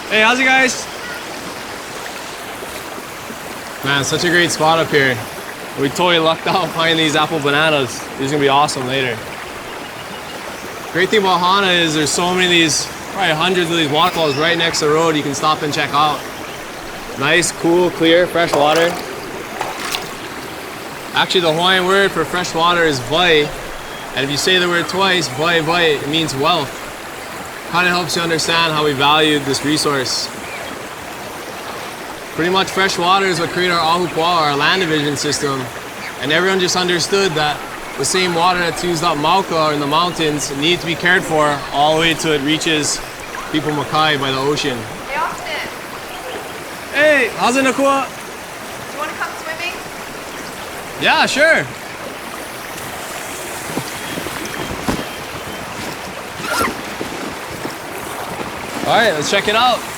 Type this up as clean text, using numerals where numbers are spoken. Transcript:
Hey, how's it guys? Man, such a great spot up here. We totally lucked out finding these apple bananas. These are gonna be awesome later. Great thing about Hana is there's so many of these, probably hundreds of these waterfalls right next to the road you can stop and check out. Nice, cool, clear, fresh water. Actually, the Hawaiian word for fresh water is vai. And if you say the word twice, vai vai, it means wealth. Kind of helps you understand how we value this resource. Pretty much fresh water is what created our Hokulea, our land division system. And everyone just understood that the same water that's used up Mauka or in the mountains needs to be cared for all the way till it reaches people Makai by the ocean. Hey Austin! Hey, how's it, Nakua? Do you want to come swimming? Yeah, sure. All right, let's check it out.